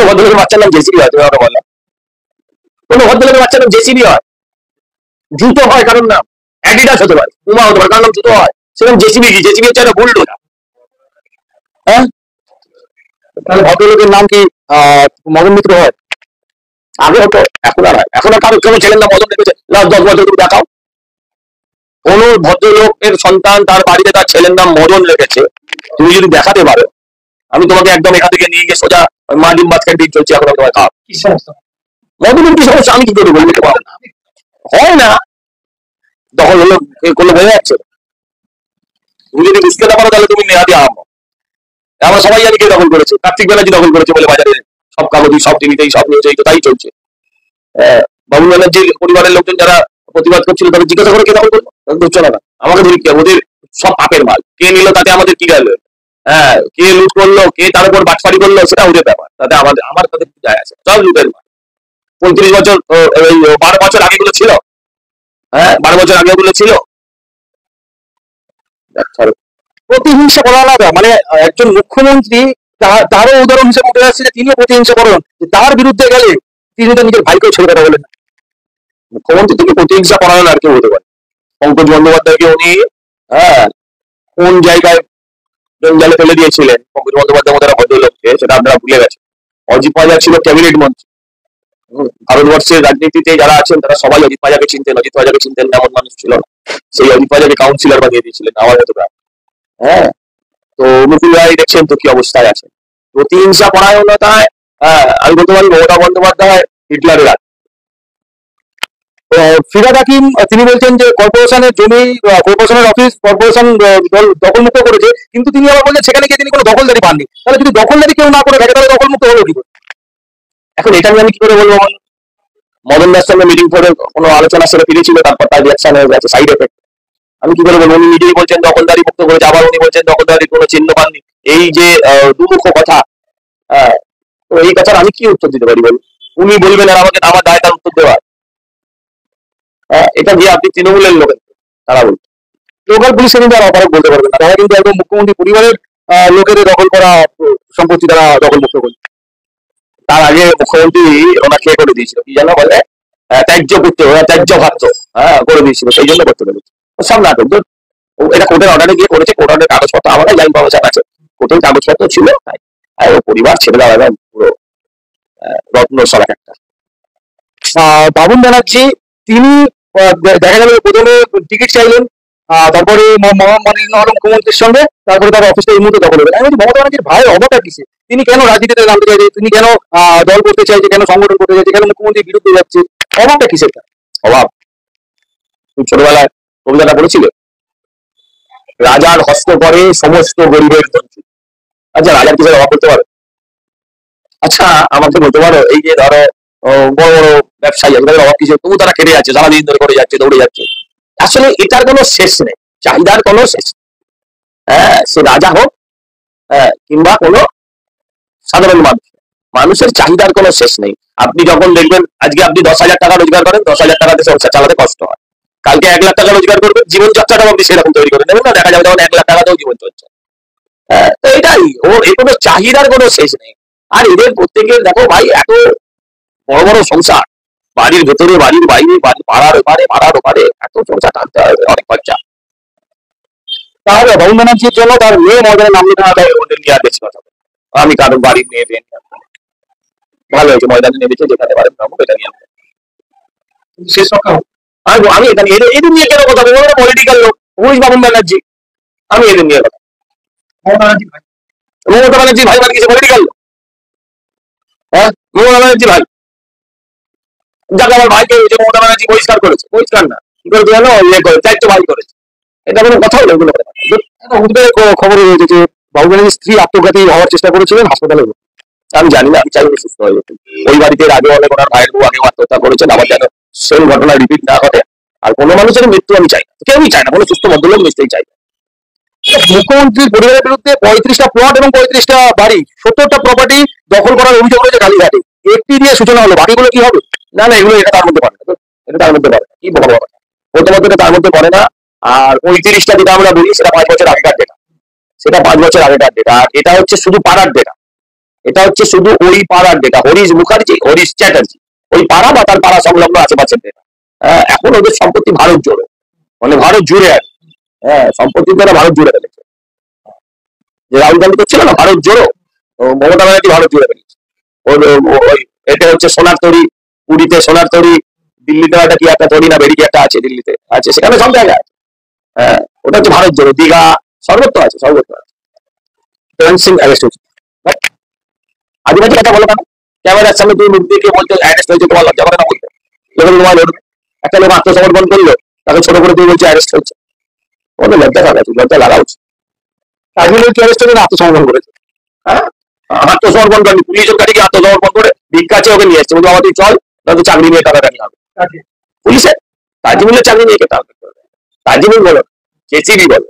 ভদ্রলোকের বাচ্চার নাম জেসিবি হয়? তুমি আমাকে বলো, কোনো ভদ্রলোকের বাচ্চার নাম জেসিবি হয়? জুতো হয় কারণ নাম, অ্যাডিডাস হতে পারে, পুমা হতে পারে, কারণ নাম জুতো হয়, সেরকম জেসিবি কি? জেসিবি হচ্ছে একটা বুলডোজার। হ্যাঁ, তাহলে ভদ্রলোকের নাম কি মদন মিত্র হয়? আগে হতো, এখন আর হয়? এখন আর কারো কোনো ছেলের নাম মদন রেখেছে? লাস্ট 10 বছর তুমি দেখাও কোন ভদ্রলোকের সন্তান তার বাড়িতে তার ছেলের নাম মদন রেখেছে, তুমি যদি দেখাতে পারো, আমি তোমাকে একদম এখান থেকে নিয়ে গিয়ে সোজা মা ডিম ভাত খেয়ে চলছি, এখন তোমার খাওয়া কি সমস্যা? মদনের কি সমস্যা আমি কি করে বলবো? হয় না, দখল হলো করলে বোঝা যাচ্ছে। তুমি যদি বুঝতে না পারো তাহলে তুমি নেহাতি আম। আমরা সবাই জানি কে দখল করেছে, কার্তিক ব্যানার্জি দখল করেছে বলে বাজারে সব কাগজই, সব টিভিতেই, সব নিউজেই তো তাই চলছে। বাবু ব্যানার্জির পরিবারের লোকজন যারা প্রতিবাদ করছিল তাদের জিজ্ঞাসা করে কে দখল করলো, ধরছো না, আমাকে ধরি কি, ওদের সব পাপের মাল, কে নিল তাতে আমাদের কি গেল? হ্যাঁ, কে লুট করলো, কে তার উপর বাটফারি করলো, সেটা ওদের ব্যাপার, তাতে আমার তাদের যায় আছে, সব লুটের মাল। 35 বছর 12 বছর আগে গুলো ছিল, হ্যাঁ 12 বছর আগে গুলো ছিল। প্রতিহিংসা করা আলাদা, মানে একজন মুখ্যমন্ত্রী তারও উদাহরণ হিসেবে উঠে আসছে যে তিনিও প্রতিহিংসা করেন, তার বিরুদ্ধে গেলে তিনি তো নিজের ভাইকেও ছেড়ে কথা বলেন। মুখ্যমন্ত্রী থেকে প্রতিহিংসা করানো আর কেউ হতে পারে? পঙ্কজ বন্দ্যোপাধ্যায়কে উনি কোন জায়গায় জঞ্জালে ফেলে দিয়েছিলেন পঙ্কজ বন্দ্যোপাধ্যায় মতো ভদ্রলোককে, সেটা আপনারা ভুলে গেছেন। অজিত পাজা ছিল ক্যাবিনেট মন্ত্রী। ভারতবর্ষের রাজনীতিতে যারা আছেন তারা সবাই অজিত পাজাকে চিনতেন, অজিত পাজাকে চিনতেন এমন মানুষ ছিল না। সেই অজিত পাজাকে কাউন্সিলর বানিয়ে দিয়েছিলেন আমার মতো। হ্যাঁ, তো মুকুল রায় দেখছেন তো কি অবস্থায় আছে। প্রতিহিংসা পরায়ণতায় আমি বলতে পারি মমতা বন্দ্যোপাধ্যায় হিটলারের আছে। ফিরহাদ হাকিম তিনি বলছেন যে কর্পোরেশনের জমি, কর্পোরেশনের অফিস কর্পোরেশন দখলমুক্ত করেছে, কিন্তু তিনি আবার বলছেন সেখানে গিয়ে তিনি কোনো দখলদারি পাননি। তাহলে যদি দখলদারি কেউ না করে থাকে তাহলে দখলমুক্ত হলো কি করে? এখন এটা আমি কি করে বলবো? মদন দাস সঙ্গে মিটিং করে কোনো আলোচনা সেরে ফিরেছিল, তারপর তার রিয়াকশন হয়ে গেছে, সাইড এফেক্ট। আমি কি করে বলবো? উনি নিজেই বলছেন দখলদারি মুক্ত করেছে, আবার উনি বলছেন দখলদারির কোনো চিহ্ন পাননি। এই যে দুমুখ কথা, তো এই কথার আমি কি উত্তর দিতে পারি বলুন? উনি বলবেন আর আমাকে আমার দায় তার উত্তর দেওয়ার। এটা যে আপনি তৃণমূলের লোক, তারা বলছেন লোকাল পুলিশে কিন্তু আর অপারক বলতে পারবেন না, তারা কিন্তু একদম মুখ্যমন্ত্রী পরিবারের লোকেদের দখল করা সম্পত্তি তারা দখল মুক্ত করছে। তার আগে মুখ্যমন্ত্রী ওনা খেয়ে করে দিয়েছিল, কি যেন বলে, ত্যায্য করতে, ওরা ত্যায্য ভাবত, করে দিয়েছিল, সেই জন্য করতে পেরেছে। সব নাটক, এটা কোর্টের অর্ডারে গিয়ে করেছে, কোর্ট অর্ডারের কাগজপত্র আমার লাইন পাওয়া আছে, কোর্টের কাগজপত্র ছিল, তাই ও পরিবার ছেড়ে দেওয়া একদম পুরো রত্ন সব একটা। বাবুল ব্যানার্জি তিনি দেখা গেল প্রথমে টিকিট চাইলেন, তারপরে মুখ্যমন্ত্রীর সঙ্গে, তারপরে তার অফিসটা এই মুহূর্তে দখল হবে। আমি বলছি মমতা ব্যানার্জির ভাইয়ের অবটা কিসে? তিনি কেন রাজনীতিতে নামতে চাইছে? তিনি কেন দল করতে চাইছে? কেন সংগঠন করতে চাইছে? কেন মুখ্যমন্ত্রীর বিরুদ্ধে যাচ্ছে? অভাবটা কিসের? অভাব ছোটবেলায় কবিতাটা পড়েছিল, রাজার হস্ত করে সমস্ত গরিবের ধনচুরি। আচ্ছা, রাজার কিসের অভাব করতে পারে? আচ্ছা আমাকে বলতে পারো, এই যে ধরো বড় বড় ব্যবসায়ী আছে, তাদের অভাব কিছু, তবু তারা খেটে যাচ্ছে, সারাদিন ধরে করে যাচ্ছে, দৌড়ে যাচ্ছে। আসলে এটার কোনো শেষ নেই, চাহিদার কোনো শেষ। সে রাজা হোক কিংবা কোনো সাধারণ মানুষ, মানুষের চাহিদার কোনো শেষ নেই। আপনি যখন দেখবেন আজকে আপনি 10,000 টাকা রোজগার করেন, 10,000 টাকাতে সংসার চালাতে কষ্ট হয়। কালকে 1 লাখ টাকা রোজগার করবেন, জীবনযাত্রাটাও আপনি সেরকম তৈরি করে নেবেন না, দেখা যাবে যখন 1 লাখ টাকাতেও জীবন চলছে। তো এটাই ওর, এর কোনো চাহিদার কোনো শেষ নেই। আর এদের প্রত্যেকের দেখো ভাই, এত বড় বড় সংসার, বাড়ির ভেতরে, বাড়ির বাইরে, বাড়ির পাড়ার ওপারে, পাড়ার ওপারে, এত সংসার টানতে হবে, অনেক খরচা। তাহলে বাবুল ব্যানার্জির জন্য তার মেয়ে ময়দানে নাম লেখানো হবে, ওদের নিয়ে আর বেশি কথা বলে। আমি কারণ বাড়ির মেয়ে পেয়ে ভালো হয়েছে, ময়দানে নেমেছে, যেখানে পারেন নামো, এটা নিয়ে শেষ রক্ষা হোক। আমি এটা নিয়ে, এদের নিয়ে কেন কথা বলবো? পলিটিক্যাল লোক, হুইজ বাবুল ব্যানার্জি, আমি এদের নিয়ে কথা। মমতা ব্যানার্জি ভাই মানে কিছু পলিটিক্যাল লোক? মমতা ব্যানার্জি ভাই, যাকে আমার ভাইকে যে মমতা ব্যানার্জি বহিষ্কার করেছে, বহিষ্কার না কি করে জানো, ইয়ে করে চাইতে ভাই করেছে, এটা কোনো কথা হলো? এগুলো খবর রয়েছে যে বাবুল ব্যানার্জির স্ত্রী আত্মঘাতী হওয়ার চেষ্টা করেছিলেন, হাসপাতালে। আমি জানি না, আমি চাই উনি সুস্থ হয়ে যেতেন। ওই বাড়িতে আগে অনেক ওনার ভাইয়ের বউ আগেও আত্মহত্যা করেছেন, আবার যেন সেম ঘটনা রিপিট না ঘটে। আর কোনো মানুষের মৃত্যু আমি চাই না, কেউই চায় না, কোনো সুস্থ ভদ্রলোক নিশ্চয়ই চাই না। মুখ্যমন্ত্রীর পরিবারের বিরুদ্ধে 35টা প্লট এবং 35টা বাড়ি, 70টা প্রপার্টি দখল করার অভিযোগ রয়েছে কালীঘাটে। একটি দিয়ে সূচনা হলো, বাকিগুলো কি হবে? না না, এগুলো এটা তার মধ্যে পড়ে না, এটা তার মধ্যে পড়ে না, কি বড় কথা, প্রথমত এটা তার মধ্যে পড়ে না। আর 35টা যেটা আমরা বলি সেটা 5 বছর আগেকার ডেটা, সেটা 5 বছর আগেকার ডেটা। আর এটা হচ্ছে শুধু পাড়ার ডেটা, এটা হচ্ছে শুধু ওই পাড়ার ডেটা, হরিশ মুখার্জি, হরিশ চ্যাটার্জি, ওই পাড়া বা তার পাড়া সংলগ্ন আশেপাশের ডেটা। এখন ওদের সম্পত্তি ভারত জোড়ে, মানে ভারত জুড়ে আর কি। সম্পত্তি দ্বারা ভারত জুড়ে ফেলেছে। যে রাহুল গান্ধী করছিল না ভারত জোড়ো, মমতা ব্যানার্জি ভারত জুড়ে ফেলেছে। ওই এটা হচ্ছে সোনার তরী, পুরীতে সোনার তরী, দিল্লিতে একটা কি একটা তরী না বেরিয়ে একটা আছে, দিল্লিতে আছে, সেখানে সব জায়গায় আছে। ওটা হচ্ছে ভারত জোড়ো। দীঘা সর্বত্র আছে, সর্বত্র আছে। সিং অ্যারেস্ট হয়েছে, আদিবাসী কথা বলো কেন? ক্যামেরার সামনে তুমি মুখ দিয়ে বলতে অ্যারেস্ট হয়েছে, তোমার লজ্জা করে না বলতে? যখন তোমার লড়বে, একটা লোক আত্মসমর্পণ করলো, তাকে ছোট করে তুমি বলছো অ্যারেস্ট হয়েছে, ওদের লজ্জা লাগা উচিত, লজ্জা লাগা উচিত। তাজমুলের কি অ্যারেস্ট হয়েছে? আত্মসমর্পণ করেছে। হ্যাঁ, আত্মসমর্পণ করেনি, পুলিশের কাছে গিয়ে আত্মসমর্পণ করে ভিক্ষা চেয়ে ওকে নিয়ে এসছে, বলছে আমাদের চল, নয়তো চাকরি নিয়ে টাকা নিয়ে হবে পুলিশে। তাজমুলের চাকরি নিয়ে খেতে হবে, তাজমুল বলো, জেসিবি বলো,